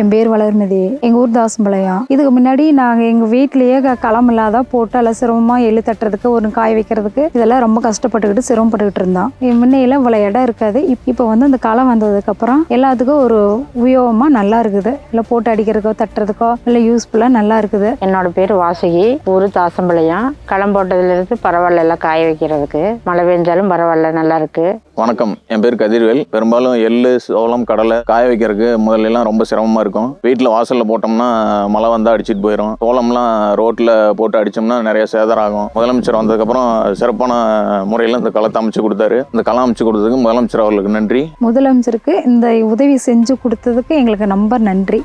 என் பேர் வளர்மதி. எங்கள் ஊர் தாசம்பாளையம். இதுக்கு முன்னாடி நாங்கள் எங்கள் வீட்டிலேயே களம் இல்லாத போட்டு எல்லாம் சிரமமாக எள்ளு தட்டுறதுக்கு ஒரு காய வைக்கிறதுக்கு இதெல்லாம் ரொம்ப கஷ்டப்பட்டுக்கிட்டு சிரமப்பட்டுக்கிட்டு இருந்தோம். முன்னையெல்லாம் இவ்வளோ இடம் இருக்காது. இப்போ வந்து அந்த களம் வந்ததுக்கப்புறம் எல்லாத்துக்கும் ஒரு உபயோகமாக நல்லா இருக்குது. இல்லை போட்டு அடிக்கிறதுக்கோ தட்டுறதுக்கோ இல்லை யூஸ்ஃபுல்லாக நல்லா இருக்குது. என்னோட பேர் வாசுகி, ஊர் தாசம்பாளையம். களம் போட்டதுலேருந்து பரவாயில்ல, எல்லாம் காய வைக்கிறதுக்கு. மழை பெஞ்சாலும் பரவாயில்ல, நல்லா இருக்கு. வணக்கம், என் பேர் கதிர்வேல். பெரும்பாலும் எள்ளு, சோளம், கடலை காய வைக்கிறதுக்கு முதல்லாம் ரொம்ப சிரமமாக இருக்கும். வீட்டில் வாசலில் போட்டோம்னா மழை வந்தால் அடிச்சிட்டு போயிடும். சோளம்லாம் ரோட்டில் போட்டு அடித்தோம்னா நிறைய சேதாரம் ஆகும். முதலமைச்சர் வந்ததுக்கப்புறம் சிறப்பான முறையில் இந்த களத்தை அமைச்சு கொடுத்தாரு. இந்த களம் அமைச்சு கொடுத்ததுக்கு முதலமைச்சர் அவர்களுக்கு நன்றி. முதலமைச்சருக்கு இந்த உதவி செஞ்சு கொடுத்ததுக்கு எங்களுக்கு ரொம்ப நன்றி.